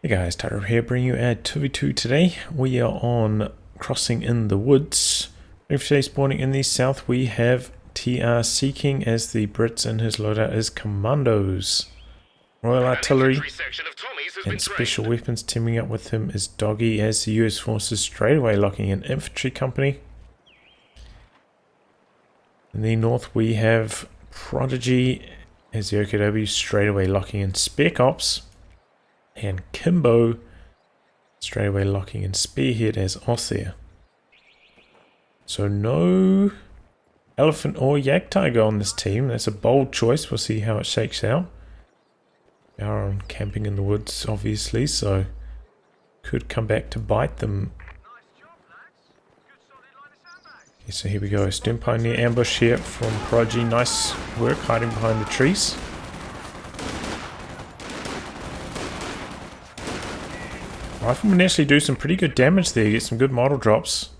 Hey guys, Tyro here, bringing you a 2v2 today. We are on Crossing in the Woods. For today's morning in the south, we have TR Seeking as the Brits, and his loadout is Commandos. Royal Artillery and Special Weapons. Teaming up with him is d0ggY as the US Forces, straight away locking in Infantry Company. In the north, we have ProDigylgi as the OKW, straight away locking in Spec Ops. And Kimbo straight away locking in Spearhead as Othir. So no Elephant or Jagdtiger on this team. That's a bold choice. We'll see how it shakes out. They are on camping in the woods, obviously, so could come back to bite them. Okay, so here we go. Stem Pioneer ambush here from ProDigylgi. Nice work hiding behind the trees. Rifleman actually do some pretty good damage there, get some good model drops.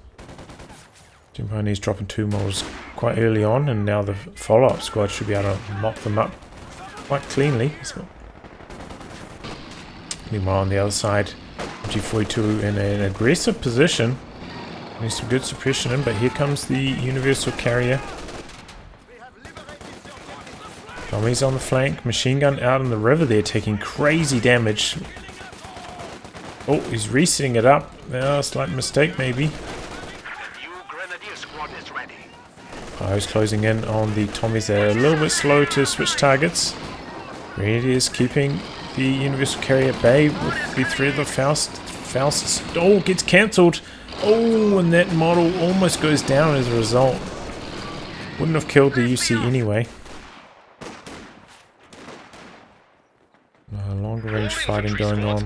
Stem Pioneer's dropping 2 models quite early on, and now the follow-up squad should be able to mop them up quite cleanly. So. Meanwhile on the other side, G42 in an aggressive position. Needs some good suppression in, but here comes the Universal Carrier. Tommy's on the flank, machine gun out in the river there, taking crazy damage. Oh, he's resetting it up. Oh, slight mistake maybe. Oh, he's closing in on the Tommies there. A little bit slow to switch targets. Grenadiers keeping the Universal Carrier at bay with the threat of the Faust. Faust, oh, gets cancelled. Oh, and that model almost goes down as a result. Wouldn't have killed the UC anyway. Longer range fighting going on.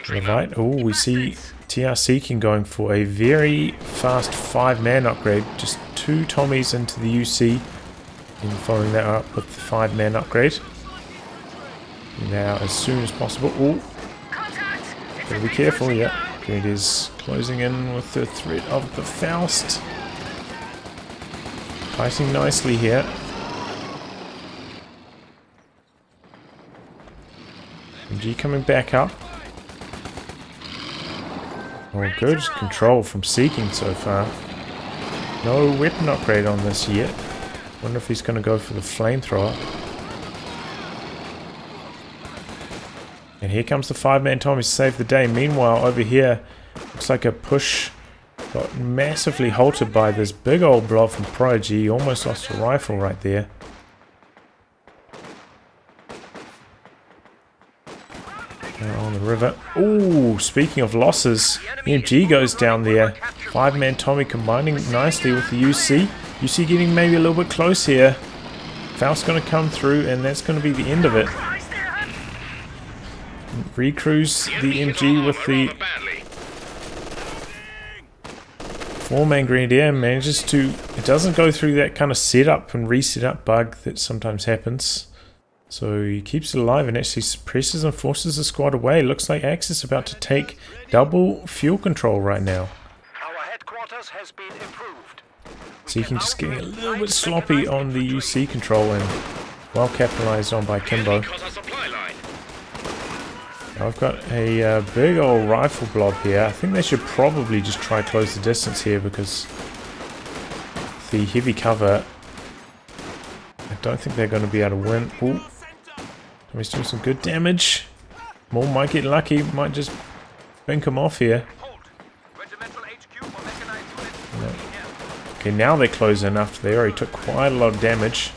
Right. Oh, we see TR Seeking going for a very fast 5-man upgrade. Just 2 Tommies into the UC. And following that up with the 5-man upgrade. Now, as soon as possible. Oh, gotta be careful. Yeah, it is closing in with the threat of the Faust. Fighting nicely here. G coming back up. Oh, good control from Seeking so far. No weapon upgrade on this yet. Wonder if he's going to go for the flamethrower. And here comes the 5-man Tommy to save the day. Meanwhile, over here, looks like a push got massively halted by this big old blob from ProDigylgi. Almost lost a rifle right there. On the river. Oh, speaking of losses, MG goes down there. 5-man Tommy combining nicely with the UC. UC getting maybe a little bit close here. Faust's going to come through, and that's going to be the end of it. Recruits the MG with the 4-man Grenadier. Manages to... It doesn't go through that kind of setup and reset up bug that sometimes happens. So he keeps it alive and actually suppresses and forces the squad away. Looks like Axe is about to take double fuel control right now. Our headquarters has been improved. Seeking just getting a little bit sloppy on the UC control, and well capitalized on by Kimbo. Now I've got a big old rifle blob here. I think they should probably just try close the distance here, because the heavy cover, I don't think they're going to be able to win. Ooh. He's doing some good damage. More might get lucky, might just bink him off here. No. Okay, now they close in after they already took quite a lot of damage.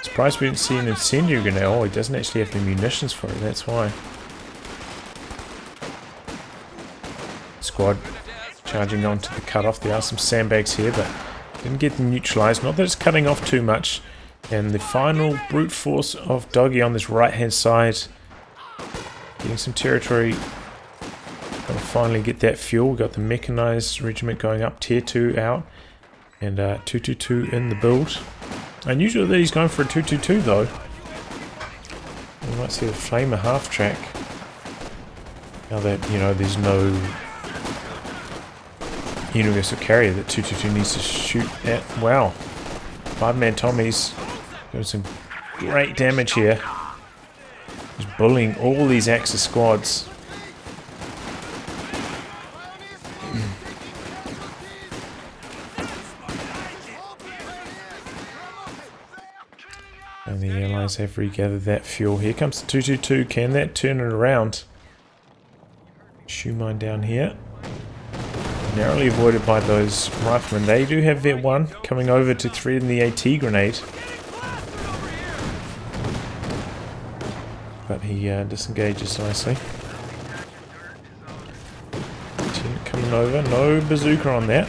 Surprised we didn't see an incendiary grenade. Oh, he doesn't actually have the munitions for it, that's why. Squad charging onto the cutoff. There are some sandbags here, but didn't get them neutralized. Not that it's cutting off too much. And the final brute force of d0ggY on this right-hand side. Getting some territory. Gonna finally get that fuel. We've got the mechanized regiment going up, tier 2 out. And 222 in the build. Unusual that he's going for a 222 though. We might see the Flamer half-track. Now that, you know, there's no Universal Carrier that 222 needs to shoot at. Wow. 5-man Tommies doing some great damage here. Just bullying all these Axis squads. And the Allies have regathered that fuel. Here comes the 222. Can that turn it around? Shoe mine down here. Narrowly avoided by those riflemen. They do have Vet 1 coming over to threaten the AT grenade. But he disengages nicely. Coming over. No bazooka on that.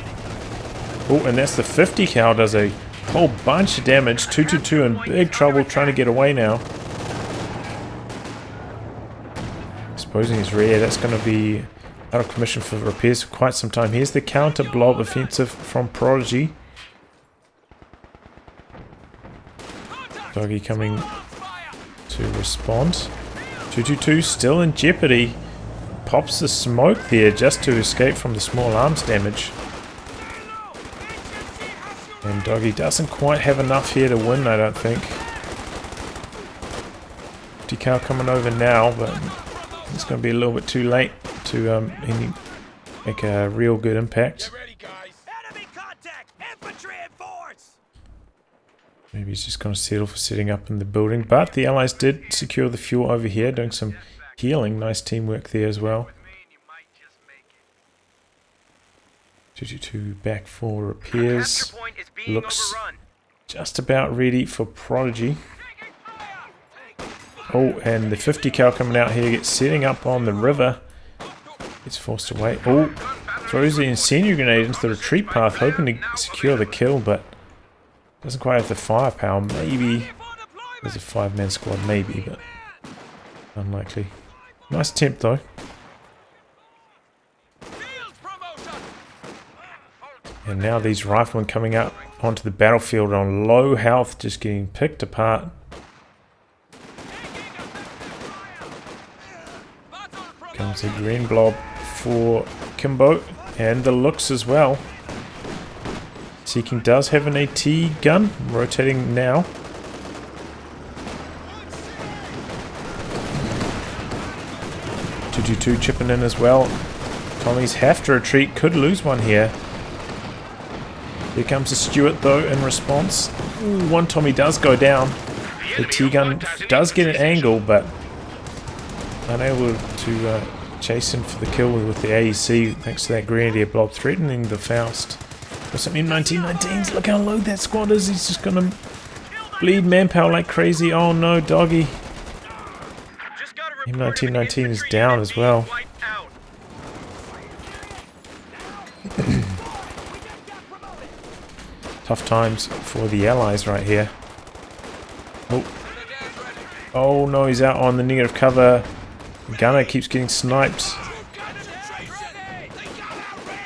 Oh, and that's the 50 cal. Does a whole bunch of damage. 222 in big trouble trying to get away now. Exposing his rear. That's going to be out of commission for repairs for quite some time. Here's the counter blob offensive from ProDigylgi. d0ggY coming to respond. 222 still in jeopardy. Pops the smoke there just to escape from the small arms damage. And d0ggY doesn't quite have enough here to win, I don't think. 50 cal coming over now, but it's going to be a little bit too late to make a real good impact. Maybe he's just going to settle for setting up in the building. But the Allies did secure the fuel over here, doing some healing. Nice teamwork there as well. 222 back for repairs. Looks just about ready for ProDigylgi. Oh, and the 50 cal coming out here gets setting up on the river. Gets forced away. Oh, throws the incendiary grenade into the retreat path, hoping to secure the kill, but doesn't quite have the firepower. Maybe there's a 5-man squad, maybe, but unlikely. Nice attempt though. And now these riflemen coming out onto the battlefield on low health, just getting picked apart. Comes a green blob for Kimbo, and the looks as well. Seeking does have an AT gun, rotating now. .222 chipping in as well. Tommies have to retreat, could lose one here. Here comes a Stuart though in response. Ooh, one Tommy does go down. The T-gun does get an angle, but unable to chase him for the kill with the AEC thanks to that Grenadier blob threatening the Faust. Or some M1919s. Look how low that squad is. He's just gonna bleed manpower like crazy. Oh no, d0ggY. M1919 is down as well. Tough times for the Allies right here. Oh no, he's out on the negative cover. The gunner keeps getting sniped.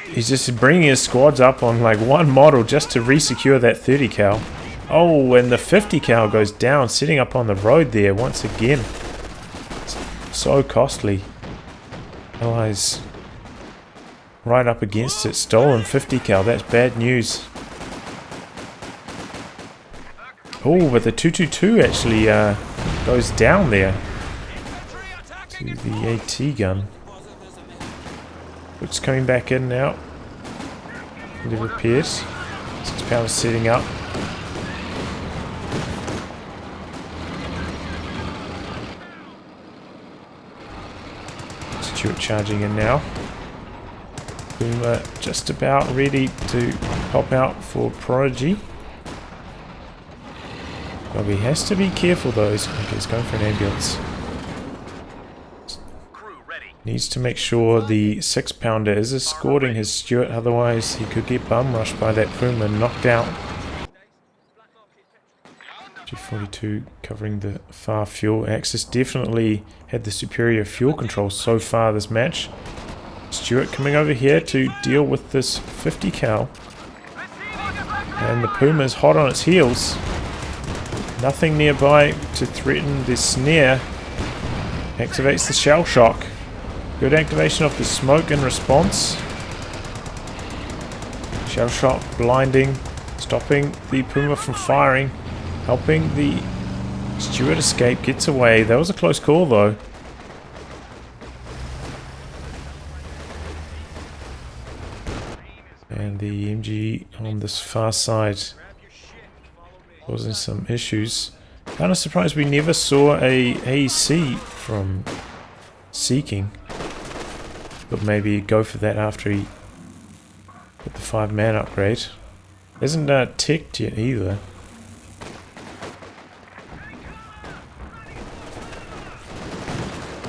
He's just bringing his squads up on like one model just to re-secure that 30 cal. Oh, and the 50 cal goes down, sitting up on the road there once again. It's so costly. Allies right up against it. Stolen 50 cal, that's bad news. Oh, but the 222 actually goes down there to the AT gun. It's coming back in now. The repairs. 6 pounds setting up. Stuart charging in now. Boomer just about ready to pop out for ProDigylgi. d0ggY has to be careful though. Okay, he's going for an ambulance. Needs to make sure the 6-pounder is escorting his Stuart, otherwise he could get bum rushed by that Puma and knocked out. G42 covering the far fuel axis. Definitely had the superior fuel control so far this match. Stuart coming over here to deal with this 50 cal. And the Puma is hot on its heels. Nothing nearby to threaten the snare. Activates the shell shock. Good activation of the smoke in response. Shell shock blinding, stopping the Puma from firing, helping the Stewart escape, gets away. That was a close call though. And the MG on this far side causing some issues. Kind of surprised we never saw a AEC from Seeking. But maybe go for that after he put the 5-man upgrade. Isn't ticked yet either.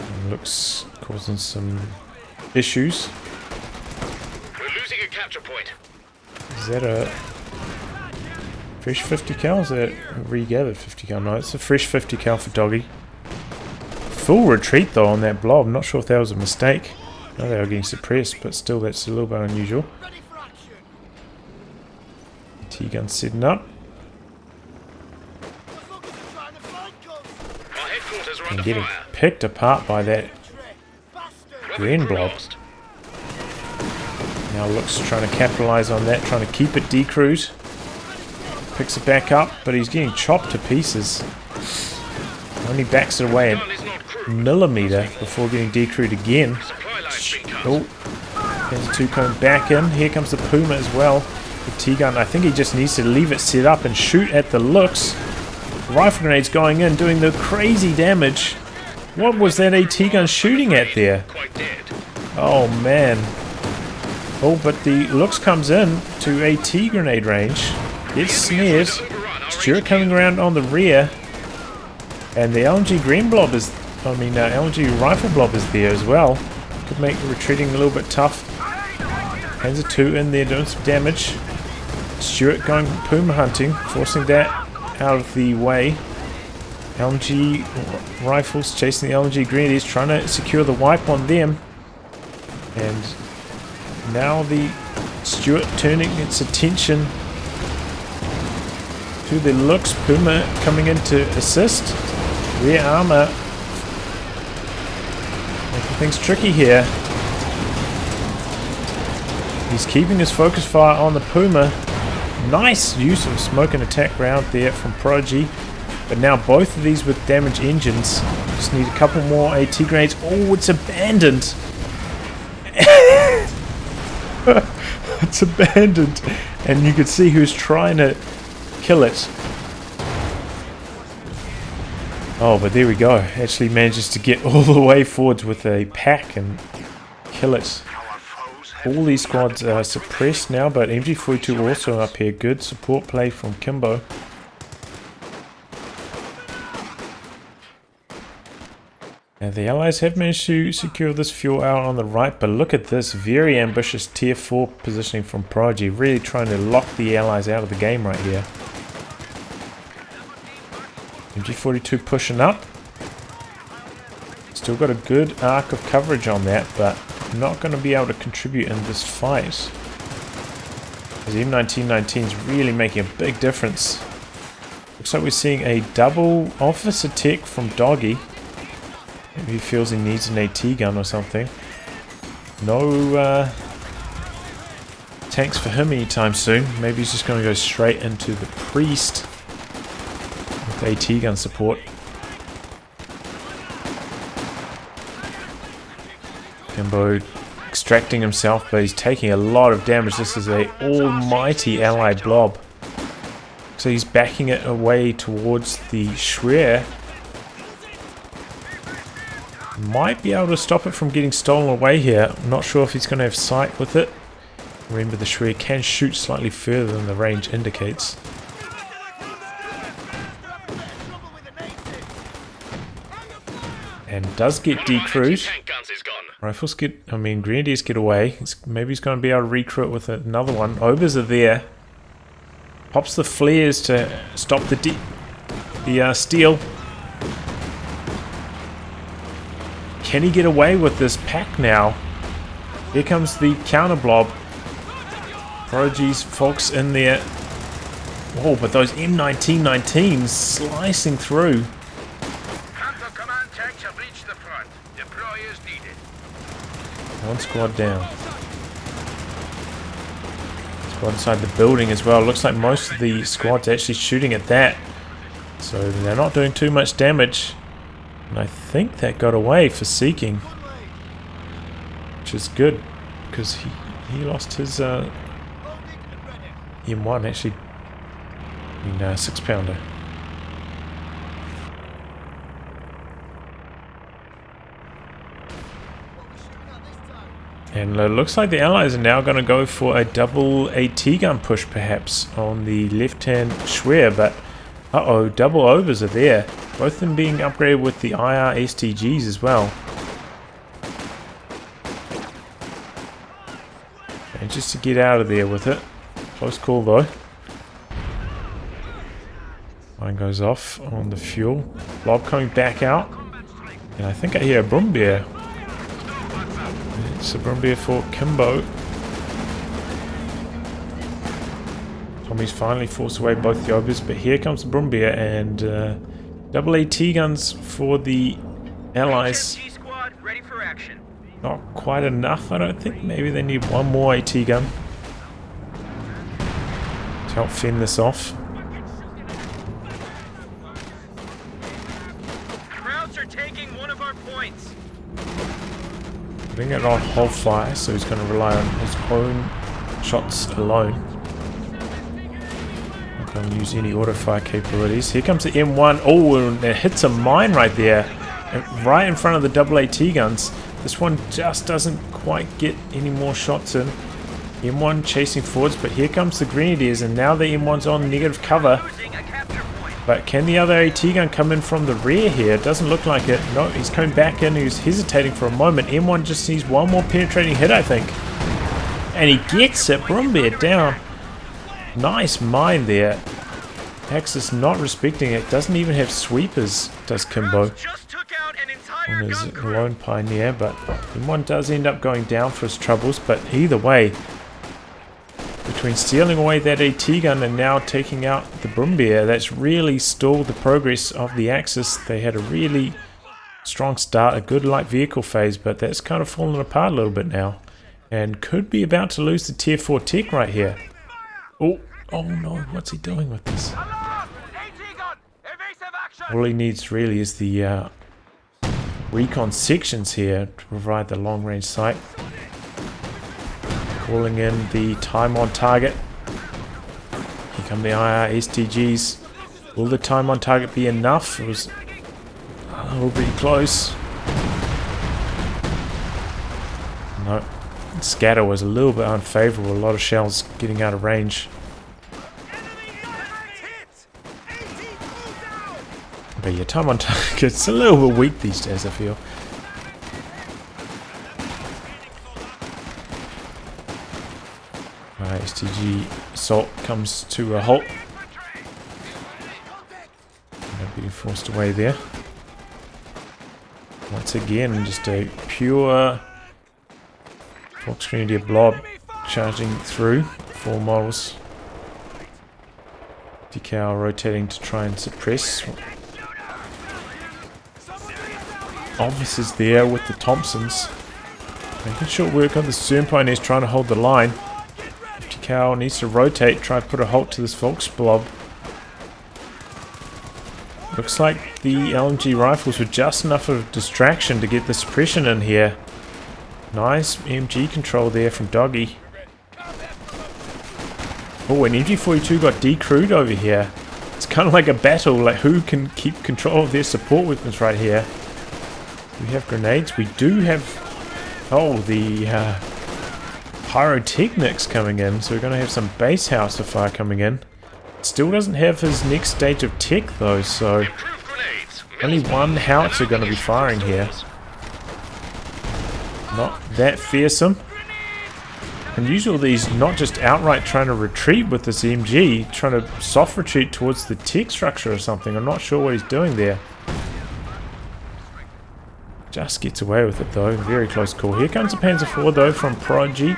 And looks causing some issues. We're losing a capture point. Is that a fresh 50 cal? Is that a regathered 50 cal? No, it's a fresh 50 cal for d0ggY. Full retreat though on that blob. Not sure if that was a mistake. No, they were getting suppressed, but still that's a little bit unusual. T-gun setting up. And getting picked apart by that green blob. Now looks trying to capitalize on that, trying to keep it decrewed. Picks it back up, but he's getting chopped to pieces. Only backs it away a millimeter before getting decrewed again. Oh, there's a 2 coming back in. Here comes the Puma as well. The T-gun, I think he just needs to leave it set up and shoot at the looks. Rifle grenades going in, doing the crazy damage. What was that AT gun shooting at there? Oh man. Oh, but the looks comes in to AT grenade range. Gets snared. Stewart coming around on the rear. And the LMG green blob is, LMG rifle blob is there as well. Could make retreating a little bit tough. Hands a 2 in there doing some damage. Stewart going Puma hunting, forcing that out of the way. LMG rifles chasing the LMG grenadiers, trying to secure the wipe on them. And now the Stewart turning its attention to the looks. Puma coming in to assist. Rear armor making things tricky here. He's keeping his focus fire on the Puma. Nice use of smoke and attack round there from ProDigylgi. But now both of these with damage engines. Just need a couple more AT grenades. Oh, it's abandoned. It's abandoned. And you could see who's trying to kill it. Oh, but there we go. Actually manages to get all the way forwards with a pack and kill it. All these squads are suppressed now, but MG42 also up here. Good support play from Kimbo. And the allies have managed to secure this fuel out on the right, but look at this very ambitious tier 4 positioning from ProDigylgi. Really trying to lock the allies out of the game right here. MG42 pushing up. Still got a good arc of coverage on that, but not going to be able to contribute in this fight. As M1919 is really making a big difference. Looks like we're seeing a double officer tech from d0ggY. Maybe he feels he needs an AT gun or something. No tanks for him anytime soon. Maybe he's just going to go straight into the priest with AT gun support. Kimbo extracting himself, but he's taking a lot of damage. This is a almighty allied blob. So he's backing it away towards the Schwer. Might be able to stop it from getting stolen away here. I'm not sure if he's going to have sight with it. Remember, the Schwer can shoot slightly further than the range indicates. And does get decrewed. Rifles get, grenadiers get away. Maybe he's going to be able to recrew it with another one. Obers are there. Pops the flares to stop the steel. Can he get away with this pack now? Here comes the counter blob. ProDigylgi's folks in there. Oh, but those M1919s slicing through. One squad down. Squad inside the building as well. Looks like most of the squad's actually shooting at that. So they're not doing too much damage. And I think that got away for seeking. Which is good. Because he lost his M1 actually. I mean 6-pounder. And it looks like the Allies are now going to go for a double AT gun push perhaps on the left-hand Schwer, but uh-oh, double overs are there. Both of them being upgraded with the IR STGs as well. And just to get out of there with it. Close call though. Mine goes off on the fuel. Blob coming back out. And I think I hear a Brumbier. It's a Brumbier for Kimbo. Tommy's finally forced away both the overs, but here comes the Brumbier and double AT guns for the Allies. Not quite enough, I don't think. Maybe they need one more AT gun to help fend this off. Krauts are taking one of our points. Putting it on hold fire, so he's going to rely on his own shots alone. Not going to use any auto fire capabilities. Here comes the M1. Oh, and it hits a mine right there, right in front of the double AT guns. This one just doesn't quite get any more shots in. M1 chasing forwards, but here comes the Grenadiers, and now the M1's on negative cover. But can the other AT gun come in from the rear here? It doesn't look like it. No, he's coming back in. He was hesitating for a moment. M1 just needs one more penetrating hit, I think. And he gets it. Brumbier down. Nice mine there. Axis not respecting it. Doesn't even have sweepers, does Kimbo. On his lone pioneer, but M1 does end up going down for his troubles. But either way, between stealing away that AT gun and now taking out the Brumbier, that's really stalled the progress of the Axis. They had a really strong start, a good light vehicle phase, but that's kind of fallen apart a little bit now. And could be about to lose the tier 4 tech right here. Oh no, what's he doing with this? All he needs really is the recon sections here to provide the long range sight. Calling in the time on target. Here come the IR STGs. Will the time on target be enough? It was a little bit close. No. Scatter was a little bit unfavorable. A lot of shells getting out of range. But yeah, time on target's a little bit weak these days, I feel. STG assault comes to a halt. Not getting forced away there. Once again, just a pure Fox Grenadier blob charging through 4 models. d0ggY rotating to try and suppress. Officers there with the Thompsons. Making short work on the Stern Pioneers trying to hold the line. d0ggY needs to rotate, try to put a halt to this Volks blob. Looks like the LMG rifles were just enough of a distraction to get the suppression in here. Nice MG control there from d0ggY. Oh, and MG42 got decrewed over here. It's kind of like a battle, like who can keep control of their support weapons right here. We have grenades. We do have, the pyrotechnics coming in, so we're going to have some base house fire coming in. Still doesn't have his next stage of tech though, so only one howitzer going to be firing here. Not that fearsome. Unusual these not just outright trying to retreat with this MG, trying to soft retreat towards the tech structure or something. I'm not sure what he's doing there. Just gets away with it though, very close call. Here comes a Panzer IV though from ProDigylgi.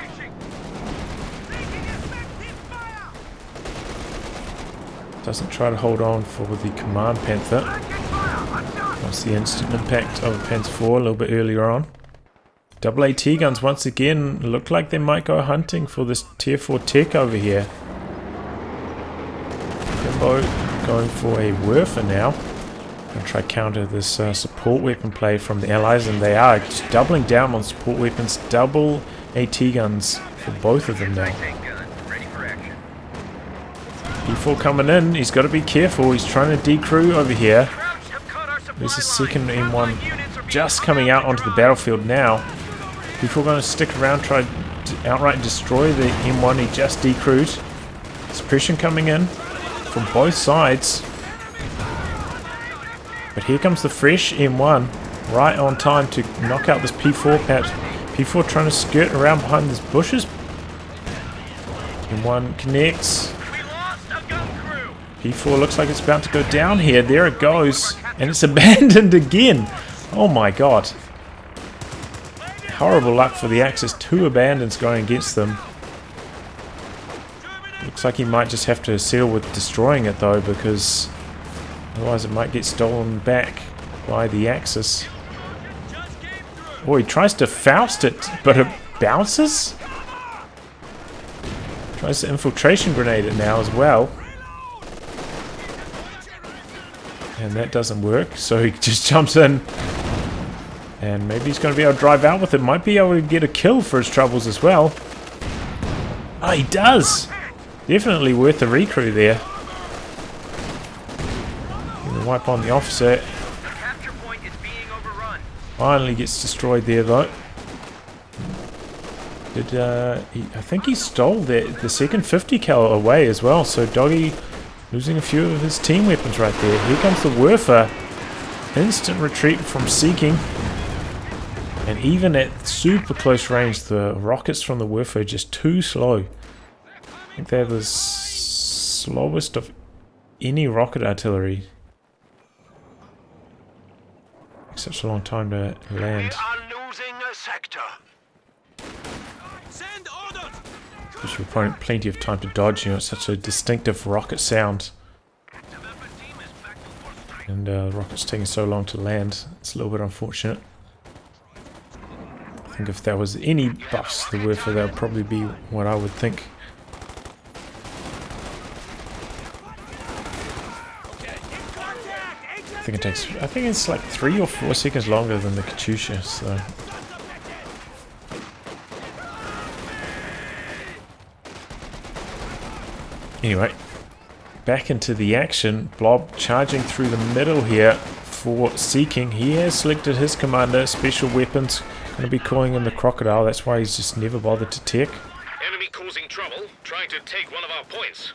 Doesn't try to hold on for the Command Panther. That's the instant impact of a Panzer IV a little bit earlier on. Double AT guns once again look like they might go hunting for this tier 4 tech over here. Kimbo going for a Werfer now. Gonna try counter this support weapon play from the allies, and they are just doubling down on support weapons, double AT guns for both of them now. P4 coming in, he's got to be careful, he's trying to decrew over here. There's a second M1 just coming out onto the battlefield now. P4 going to stick around, try to outright destroy the M1 he just decrewed. Suppression coming in from both sides. But here comes the fresh M1, right on time to knock out this P4. Perhaps P4 trying to skirt around behind these bushes. M1 connects. P4 looks like it's about to go down here. There it goes. And it's abandoned again. Oh my god. Horrible luck for the Axis. 2 abandons going against them. Looks like he might just have to settle with destroying it though, because otherwise it might get stolen back by the Axis. Oh, he tries to Faust it, but it bounces? Tries to infiltration grenade it now as well. And that doesn't work, so he just jumps in. And maybe he's going to be able to drive out with it. Might be able to get a kill for his troubles as well. Oh, he does! Definitely worth the recrew there. Wipe on the officer. Finally gets destroyed there though. I think he stole the second 50 cal away as well, so d0ggY losing a few of his team weapons right there. Here comes the Werfer. Instant retreat from Seeking. And even at super close range, the rockets from the Werfer are just too slow. I think they're the slowest of any rocket artillery. Such a long time to land. We are losing a sector. Send orders. Gives you plenty of time to dodge. You know, it's such a distinctive rocket sound. And the rocket's taking so long to land. It's a little bit unfortunate. I think if there was any buffs to the Werfer, that would probably be what I would think. I think it's like 3 or 4 seconds longer than the Katyusha, so. Anyway, back into the action. Blob charging through the middle here for Seeking. He has selected his commander, special weapons. Going to be calling in the Crocodile, that's why he's just never bothered to tech. Enemy causing trouble, trying to take one of our points.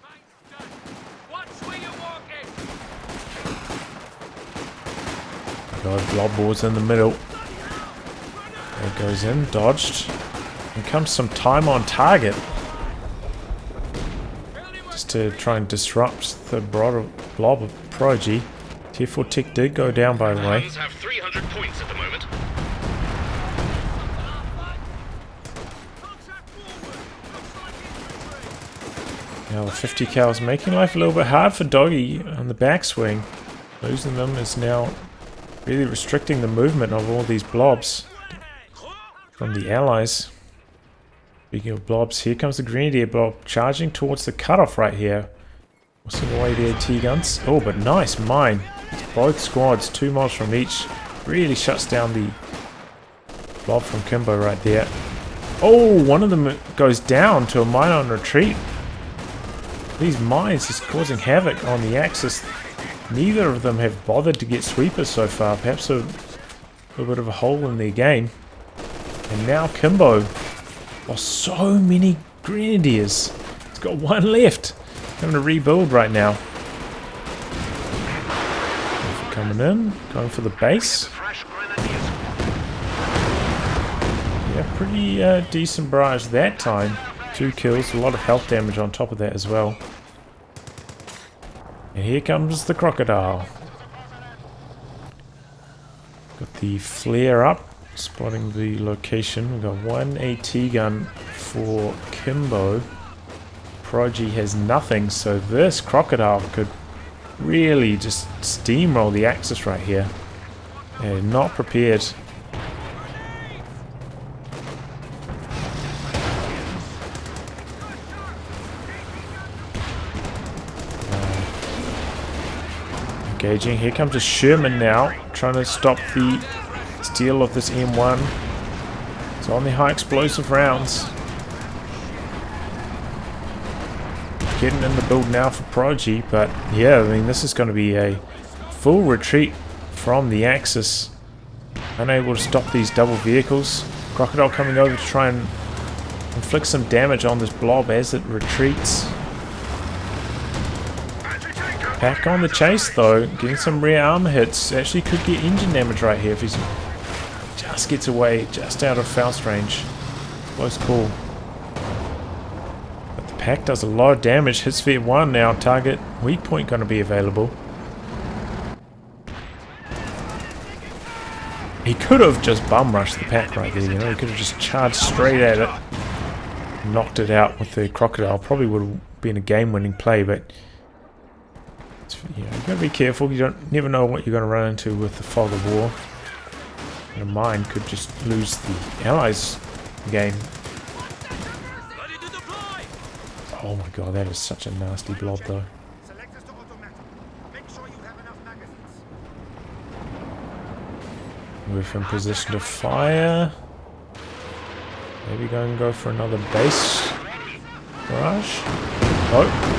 Blob Wars in the middle. There it goes in, dodged. And comes some time on target. Just to try and disrupt the broader blob of ProDigylgi. Tier 4 tech did go down, by the way. Have 300 points at the moment. Now the 50 cal is making life a little bit hard for d0ggY on the backswing. Losing them is now really restricting the movement of all these blobs from the allies. Speaking of blobs, here comes the Grenadier blob charging towards the cutoff right here. Forcing away the AT guns. Oh, but nice mine. Both squads, 2 mobs from each. Really shuts down the blob from Kimbo right there. Oh, one of them goes down to a mine on retreat. These mines is causing havoc on the Axis. Neither of them have bothered to get sweepers so far. Perhaps a bit of a hole in their game. And now Kimbo lost so many Grenadiers. It's got 1 left. Having to rebuild right now. Coming in, going for the base. Yeah, pretty decent barrage that time. 2 kills, a lot of health damage on top of that as well. And here comes the Crocodile. Got the flare up, spotting the location. We've got 1 AT gun for Kimbo. ProDigylgi has nothing, so this Crocodile could really just steamroll the Axis right here. They're not prepared. Engaging. Here comes a Sherman now, trying to stop the steal of this M1. It's on the high explosive rounds. Getting in the build now for ProDigylgi, but yeah, I mean, this is going to be a full retreat from the Axis. Unable to stop these double vehicles. Crocodile coming over to try and inflict some damage on this blob as it retreats. Back on the chase though, getting some rear armor hits. Actually could get engine damage right here if he just gets away, just out of Faust range. Close call. But the pack does a lot of damage. Hits V1 now. Target weak point going to be available. He could have just bum rushed the pack right there, you know. He could have just charged straight at it, knocked it out with the crocodile. Probably would have been a game-winning play, but you know, you gotta be careful. You never know what you're gonna run into with the fog of war. And a mine could just lose the allies' game. Oh my god, that is such a nasty blob though. Move in position to fire. Maybe go for another base barrage. Oh.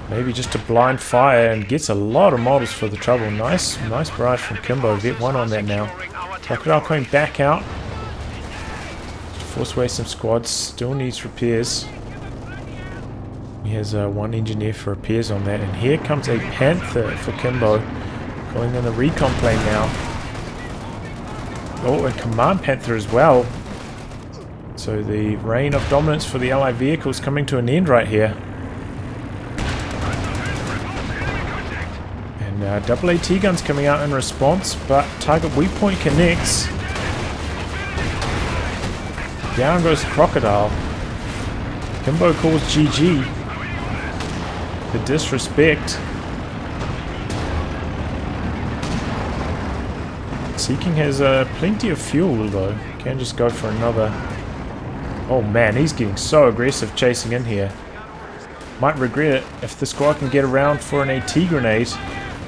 Maybe just a blind fire and gets a lot of models for the trouble. Nice barrage from Kimbo. Get one on that now. Crocodile coming back out. Force away some squads. Still needs repairs. He has one engineer for repairs on that. And here comes a Panther for Kimbo. Going in the recon plane now. Oh, and Command Panther as well. So the reign of dominance for the Allied vehicles coming to an end right here. And double AT guns coming out in response, but target weak point connects. Down goes the Crocodile. Kimbo calls GG. The disrespect. Seeking has plenty of fuel though. Can just go for another. Oh man, he's getting so aggressive chasing in here. Might regret it if the squad can get around for an AT grenade.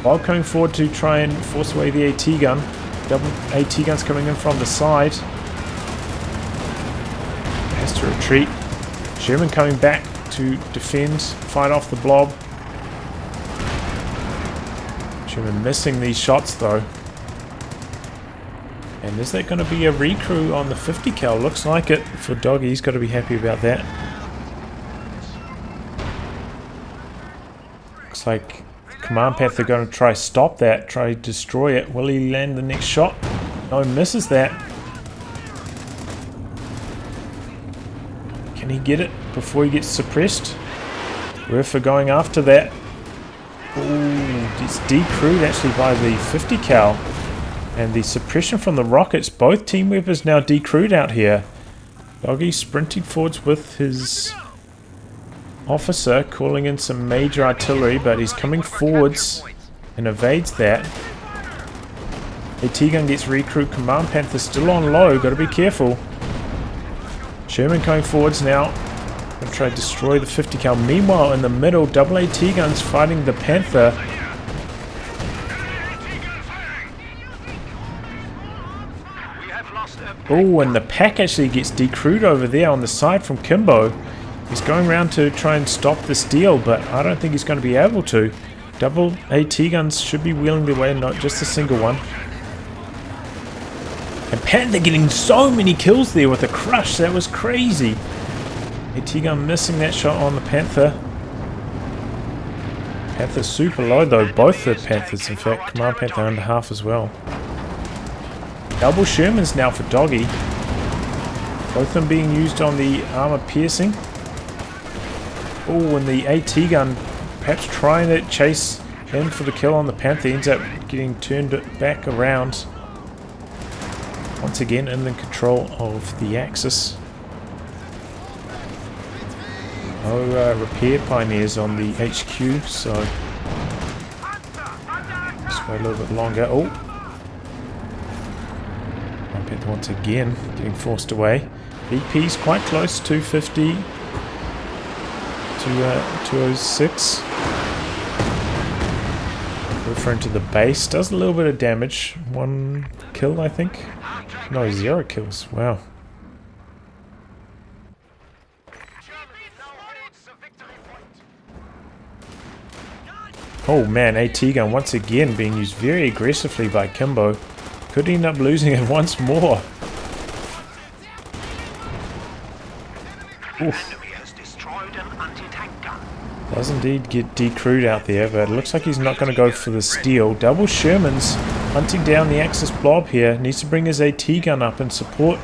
While coming forward to try and force away the AT gun. Double AT guns coming in from the side. Has to retreat. Sherman coming back to defend, fight off the blob. Sherman missing these shots though. And is that going to be a recrew on the 50 cal? Looks like it for Doggy. He's got to be happy about that. Looks like Command Panther going to try stop that, try destroy it. Will he land the next shot? No, misses that. Can he get it before he gets suppressed? Worth for going after that. Ooh, it's decrewed actually by the 50 cal. And the suppression from the rockets, both team weapons now decrewed out here. Doggy sprinting forwards with his officer, calling in some major artillery, but he's coming forwards and evades that. AT gun gets recruit. Command Panther still on low, gotta be careful. Sherman coming forwards now. Gonna try to destroy the 50 cal. Meanwhile, in the middle, double AT guns fighting the Panther. Oh, and the pack actually gets decrewed over there on the side from Kimbo. He's going around to try and stop the steal, but I don't think he's going to be able to. Double AT guns should be wheeling their way, not just a single one. And Panther getting so many kills there with a crush. That was crazy. AT gun missing that shot on the Panther. Panther's super low though. Both the Panthers, in fact. Command Panther under half as well. Double Shermans now for Doggy. Both of them being used on the armor piercing. Oh, and the AT gun perhaps trying to chase in for the kill on the Panther. Ends up getting turned back around. Once again in the control of the Axis. No repair pioneers on the HQ, so just wait a little bit longer. Oh! Panther once again getting forced away. BP's quite close, 250 to 206. Werfer into the base. Does a little bit of damage. 1 kill, I think. No, 0 kills. Wow. Oh man, AT gun once again being used very aggressively by Kimbo. Could end up losing it once more. Oof. Does indeed get decrewed out there, but it looks like he's not going to go for the steal. Double Sherman's hunting down the Axis blob here. Needs to bring his AT gun up and support.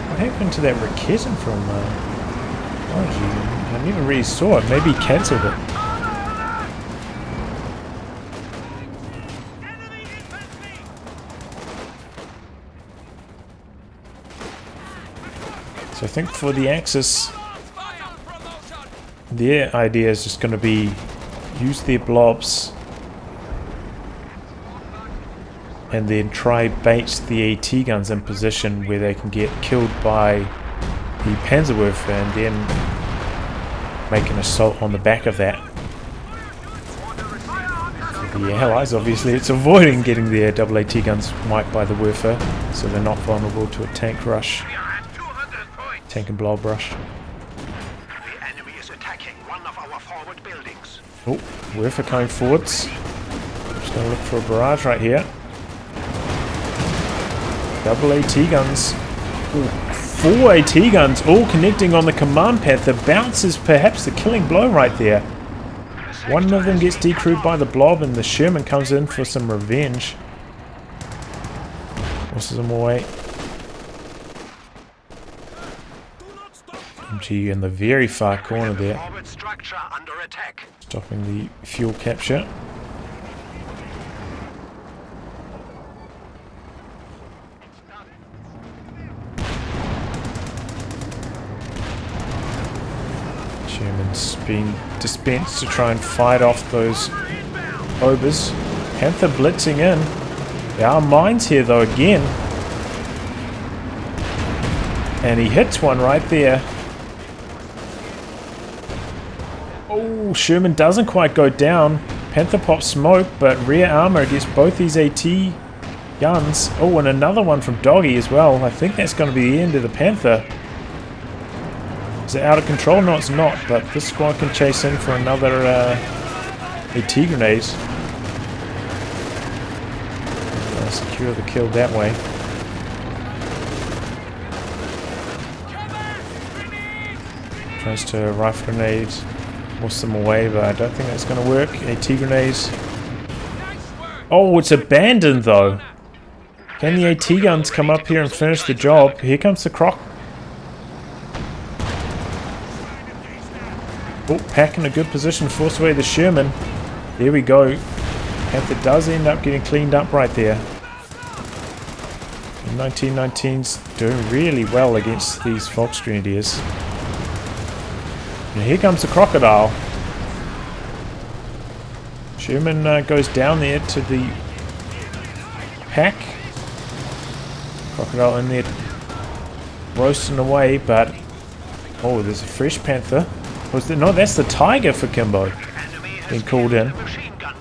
What happened to that Raketin from ProDigylgi? I never really saw it. Maybe he cancelled it. So I think for the Axis, their idea is just going to be use their blobs and then try bait the AT guns in position where they can get killed by the Panzerwerfer and then make an assault on the back of that. For the Allies, obviously, it's avoiding getting their double AT guns wiped by the Werfer, so they're not vulnerable to a tank rush. Tank and blob rush. The enemy is attacking one of our forward buildings. Oh, Werfer coming forwards. Just gonna look for a barrage right here. Double AT guns. Ooh, 4 AT guns all connecting on the Command Panther. Bounces perhaps the killing blow right there. One of them gets decrewed by the blob and the Sherman comes in for some revenge. Forces them away. MG in the very far corner there. Stopping the fuel capture. Sherman's being dispensed to try and fight off those Obers. Panther blitzing in. There are mines here though again. And he hits one right there. Oh, Sherman doesn't quite go down. Panther pops smoke, but rear armor against both these AT guns. Oh, and another one from d0ggY as well. I think that's going to be the end of the Panther. Is it out of control? No, it's not, but this squad can chase in for another AT grenade. Secure the kill that way. Tries to rifle grenade, force them away, but I don't think that's going to work. AT grenades. Oh, it's abandoned though. Can the AT guns come up here and finish the job? Here comes the Croc. Oh, Pack in a good position to force away the Sherman. There we go. Panther does end up getting cleaned up right there. 1919's doing really well against these Volksgrenadiers. And here comes the Crocodile. Sherman goes down there to the Pack. Crocodile in there roasting away, but oh, there's a fresh Panther. Was there? No, that's the Tiger for Kimbo. Being called in.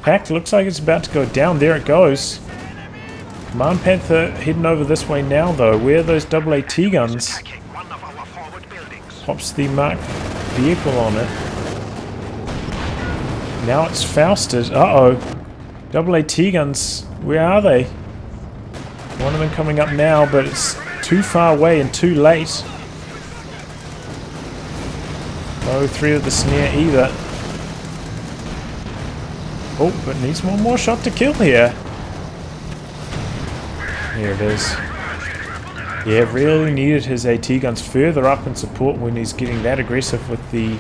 Pack looks like it's about to go down. There it goes. Command Panther heading over this way now though. Where are those double AT guns? Pops the marked vehicle on it. Now it's Fausted. Uh-oh. Double AT guns. Where are they? One of them coming up now, but it's too far away and too late. No threat of the snare either. Oh, but needs one more shot to kill here. Here it is. Yeah, really needed his AT guns further up in support when he's getting that aggressive with the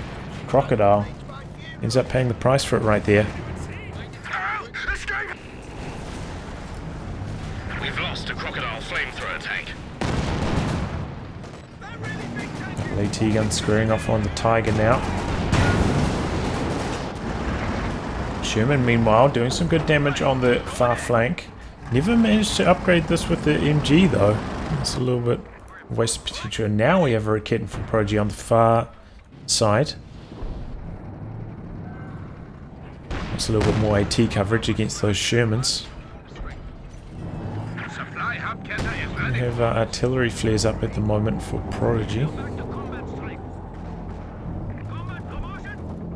Crocodile. Ends up paying the price for it right there. We've lost a Crocodile flamethrower tank. AT gun squaring off on the Tiger now. Sherman, meanwhile, doing some good damage on the far flank. Never managed to upgrade this with the MG though. It's a little bit waste of potential. Now we have a Raketin from ProDigylgi on the far side. wants a little bit more AT coverage against those Shermans. Supply hub cannon is We ready. have artillery flares up at the moment for Prodigy.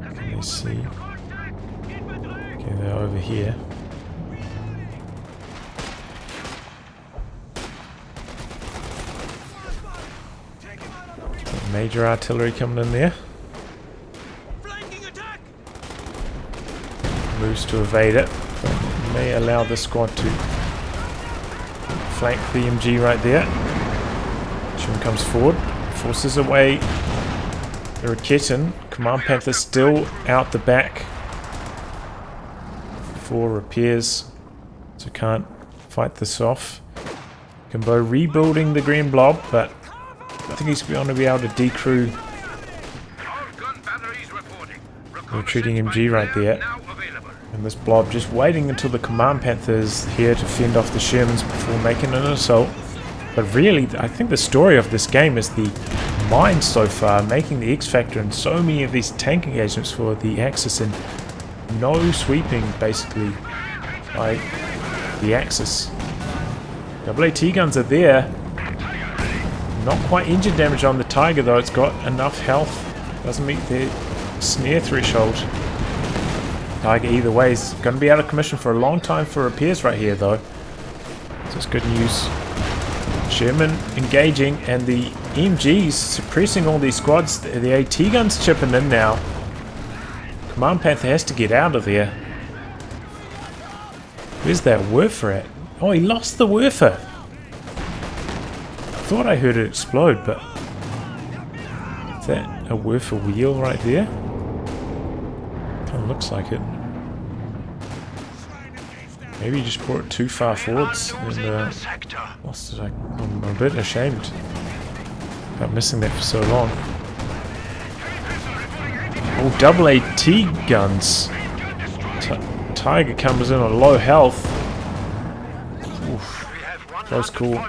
Can they see? Okay, they're over here. Major artillery coming in there. Moves to evade it, but may allow the squad to flank the MG right there. Shim comes forward, forces away the Raketin. Command Panther still out the back for repairs, so can't fight this off. Kimbo rebuilding the green blob, but I think he's going to be able to decrew the retreating MG right there. And this blob just waiting until the Command Panther is here to fend off the Shermans before making an assault. But really, I think the story of this game is the mines so far, making the X Factor in so many of these tank engagements for the Axis, and no sweeping basically by the Axis. AAT guns are there. Not quite engine damage on the Tiger though, it's got enough health. Doesn't meet the snare threshold. Tiger either way is going to be out of commission for a long time for repairs right here though. So it's good news. Sherman engaging and the MGs suppressing all these squads. The AT guns chipping in now. Command Panther has to get out of there. Where's that Werfer at? Oh, he lost the Werfer. I thought I heard it explode, but is that a Werfer wheel right there? Kind of looks like it. Maybe he just brought it too far forwards and lost it. I'm a bit ashamed about missing that for so long. Oh, double AT guns. Tiger comes in on low health. Oof. Close call.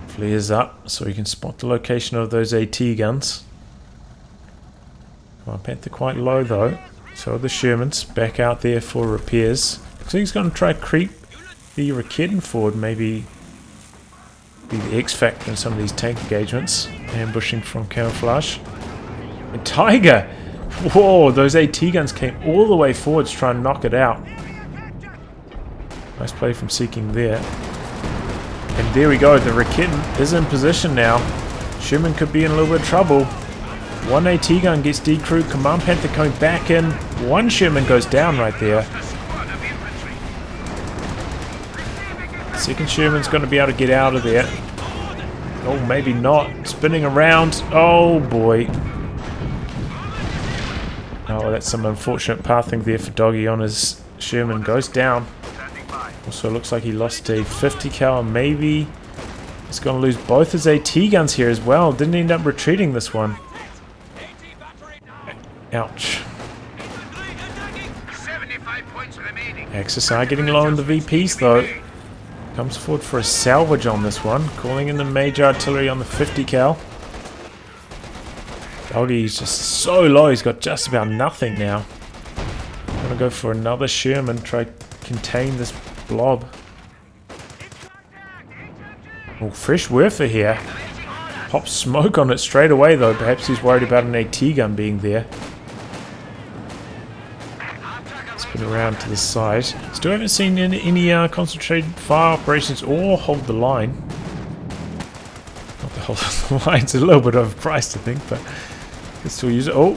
Flares up so you can spot the location of those AT guns. Command Panther quite low though. So the Shermans back out there for repairs. So he's going to try to creep the Raketin forward, maybe be the X Factor in some of these tank engagements. Ambushing from camouflage. And Tiger! Whoa, those AT guns came all the way forward to try and knock it out. Nice play from Seeking there. And there we go, the Raketin is in position now. Sherman could be in a little bit of trouble. One AT gun gets decrewed, Command Panther coming back in. One Sherman goes down right there. Second Sherman's going to be able to get out of there. Oh, maybe not. Spinning around. Oh boy. Oh, that's some unfortunate pathing there for Doggy on his Sherman. Goes down. Also looks like he lost a 50 cal. Maybe he's going to lose both his AT guns here as well. Didn't end up retreating this one. Ouch. Axis are getting low on the VPs though. Comes forward for a salvage on this one. Calling in the major artillery on the 50 cal. Doggy's just so low, he's got just about nothing now. I'm gonna go for another Sherman, try to contain this blob. Oh, fresh Werfer here. Pops smoke on it straight away though. Perhaps he's worried about an AT gun being there. Spin around to the side. Still haven't seen any concentrated fire operations or hold the line. Not the hold the line's a little bit overpriced, I think, but can still use it. Oh,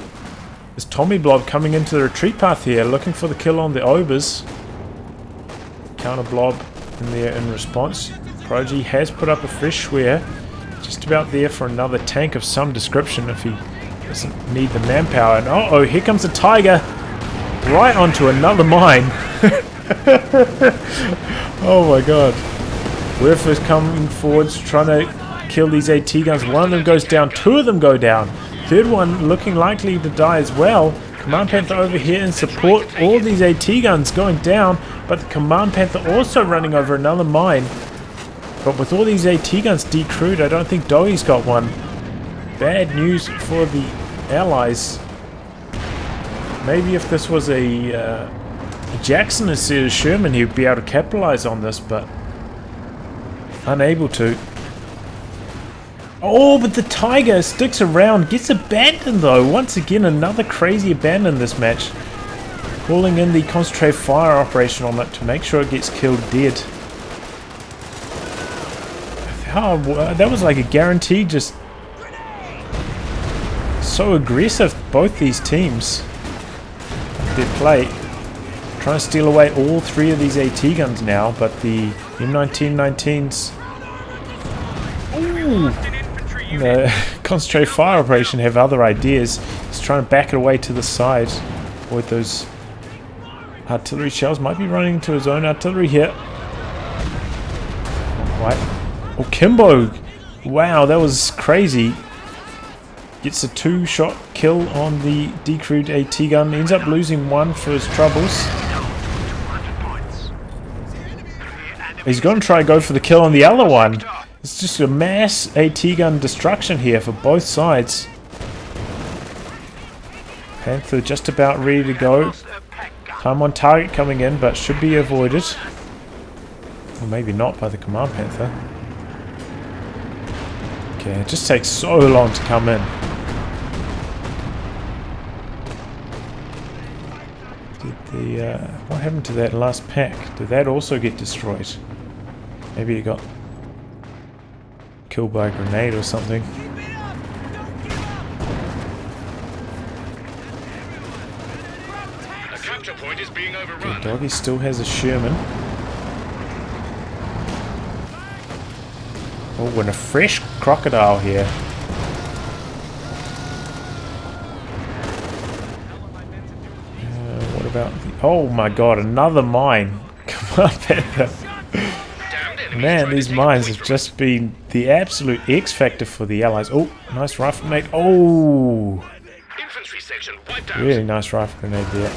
there's Tommy Blob coming into the retreat path here, looking for the kill on the Obers. Counter Blob in there in response. Prodigy has put up a fresh swear. Just about there for another tank of some description if he doesn't need the manpower. And uh-oh, here comes the Tiger. Right onto another mine. Oh my god. Werfer's coming forwards trying to kill these AT guns. One of them goes down, two of them go down. Third one looking likely to die as well. Command Panther over here in support. All these AT guns going down, but the Command Panther also running over another mine. But with all these AT guns decrewed, I don't think Doggy's got one. bad news for the Allies. Maybe if this was a Jackson instead of Sherman, he'd be able to capitalize on this, but unable to. Oh, but the Tiger sticks around, gets abandoned though. Once again, another crazy abandon this match. Calling in the concentrated fire operation on it to make sure it gets killed dead. Oh, that was like a guarantee, just so aggressive, both these teams. Their play. Trying to steal away all three of these AT guns now, but the M1919s... Ooh! The concentrated fire operation have other ideas. He's trying to back it away to the side. With those artillery shells. Might be running into his own artillery here. Right. Oh, Kimbo! Wow, that was crazy. Gets a 2-shot kill on the d0ggY AT gun. Ends up losing one for his troubles. He's going to try and go for the kill on the other one. It's just a mass AT gun destruction here for both sides. Panther just about ready to go. Time on target coming in, but should be avoided. Or maybe not by the Command Panther. Okay, it just takes so long to come in. What happened to that last pack? Did that also get destroyed? Maybe it got killed by a grenade or something. A capture point is being overrun. Doggy still has a Sherman. Oh, and a fresh crocodile here. What about the... Oh my god, another mine. Come on, Panther. Man, these mines have just been the absolute X factor for the Allies. Oh, nice rifle grenade. Oh! Infantry section wiped out. Really nice rifle grenade there.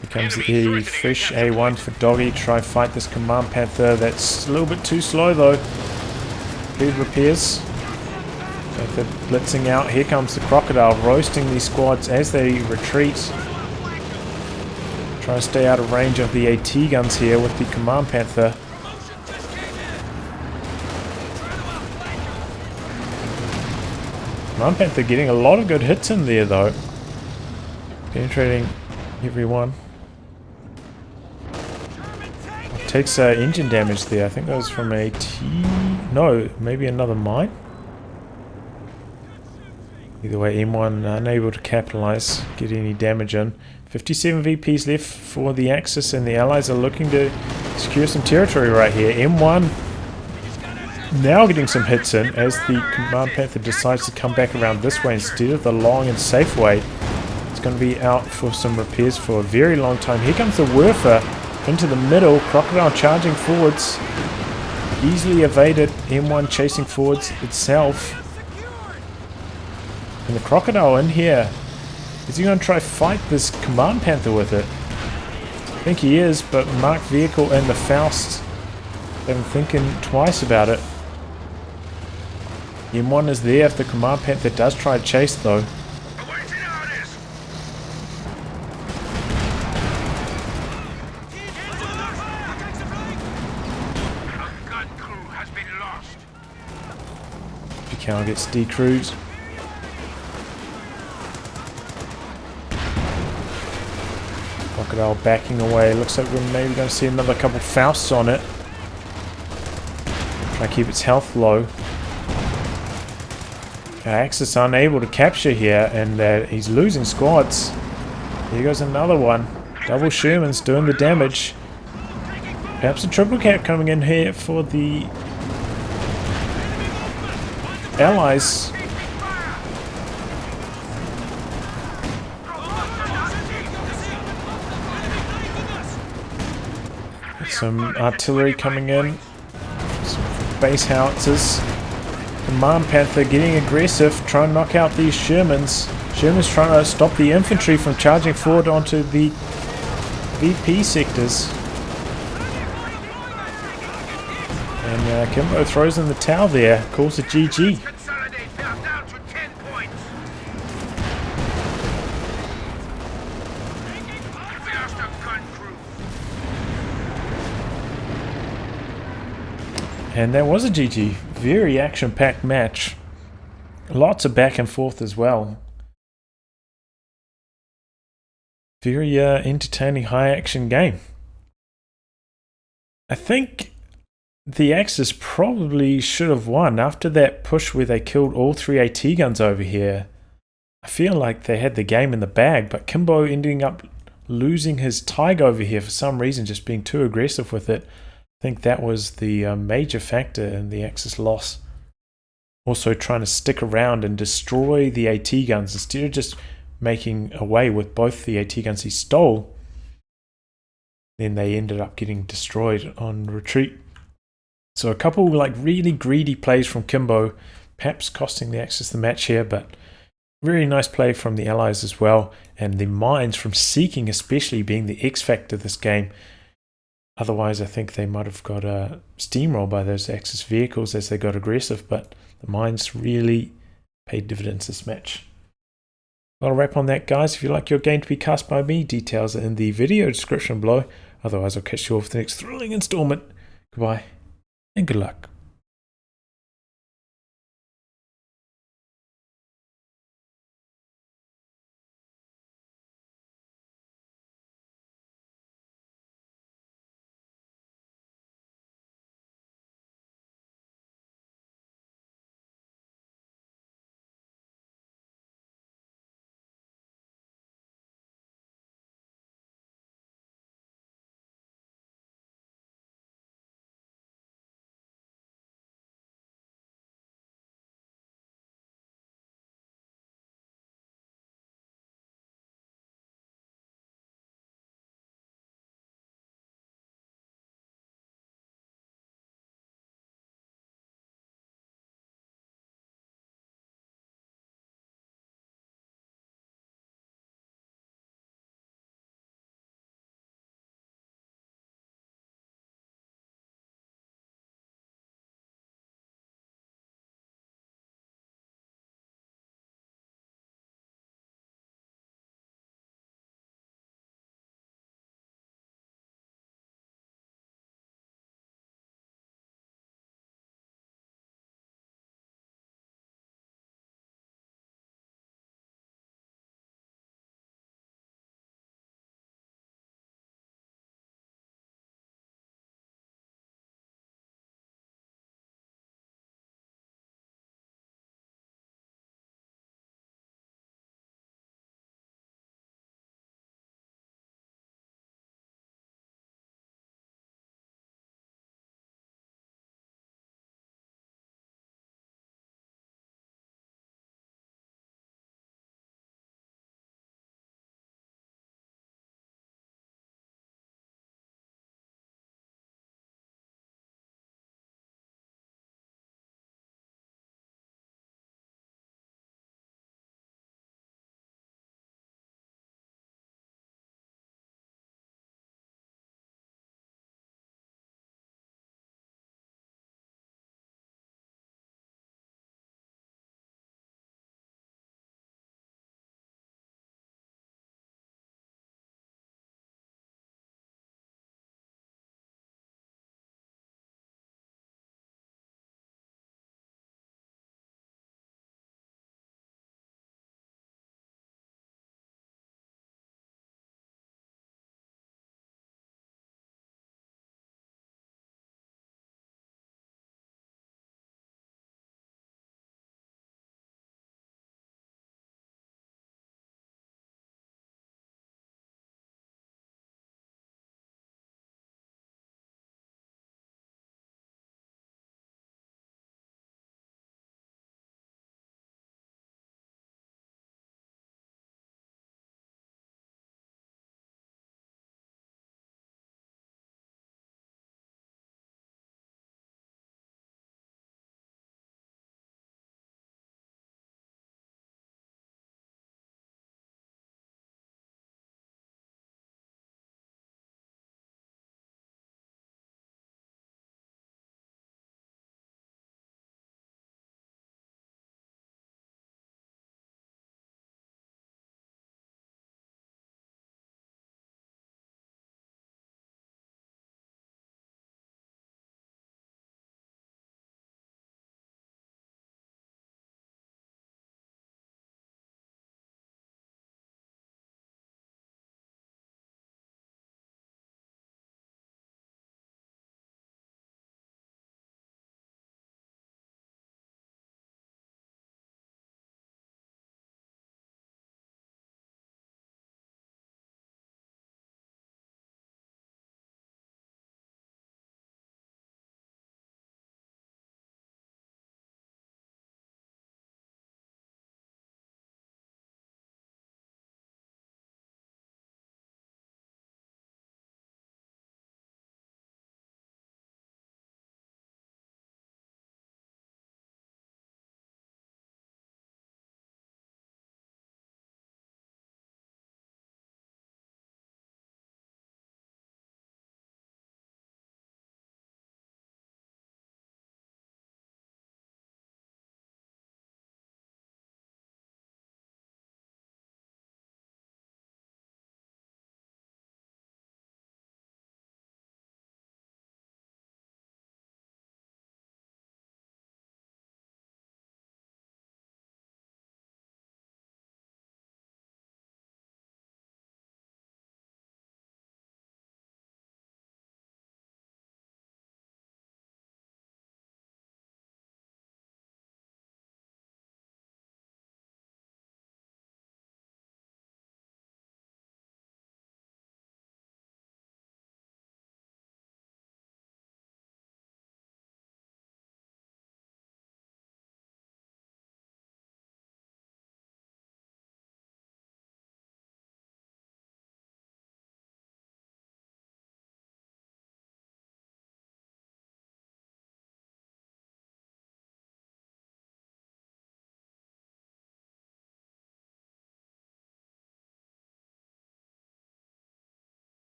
Here comes the fresh A1 for Doggy. Try and fight this Command Panther. That's a little bit too slow though. Good repairs. They're blitzing out. Here comes the Crocodile, roasting these squads as they retreat. Try to stay out of range of the AT guns here with the Command Panther. Command Panther getting a lot of good hits in there though. Penetrating everyone. Takes engine damage there. I think that was from AT... No, maybe another mine? Either way, M1 unable to capitalize, get any damage in. 57 VPs left for the Axis, and the Allies are looking to secure some territory right here. M1 now getting some hits in as the Command Panther decides to come back around this way instead of the long and safe way. It's going to be out for some repairs for a very long time. Here comes the Werfer into the middle. Crocodile charging forwards. Easily evaded. M1 chasing forwards itself. And the Crocodile in here. Is he going to try fight this Command Panther with it? I think he is, but Marked Vehicle and the Faust have been thinking twice about it. M1 is there if the Command Panther does try to chase though. Pical gets decrewed. Crocodile backing away. Looks like we're maybe going to see another couple Fausts on it. Try to keep its health low. Axis unable to capture here, and he's losing squads. Here goes another one. Double Sherman's doing the damage. Perhaps a triple cap coming in here for the Allies. Some artillery coming in. Some base howitzers. Command Panther getting aggressive, trying to knock out these Shermans. Sherman's trying to stop the infantry from charging forward onto the VP sectors. And Kimbo throws in the towel there, calls it GG. Consolidate now down to 10 points. We lost a gun crew. And that was a GG. Very action-packed match. Lots of back and forth as well. Very entertaining, high-action game. I think the Axis probably should have won after that push where they killed all 3 AT guns over here. I feel like they had the game in the bag, but Kimbo ending up losing his Tiger over here for some reason, just being too aggressive with it. I think that was the major factor in the Axis loss. Also trying to stick around and destroy the AT guns instead of just making away with both the AT guns he stole. Then they ended up getting destroyed on retreat. So a couple like really greedy plays from Kimbo, perhaps costing the Axis the match here, but very nice play from the Allies as well, and the mines from Seeking especially being the X factor this game. Otherwise I think they might have got steamrolled by those Axis vehicles as they got aggressive, but the mines really paid dividends this match. I'll wrap on that, guys. If you'd like your game to be cast by me, details are in the video description below. Otherwise I'll catch you all for the next thrilling installment. Goodbye and good luck.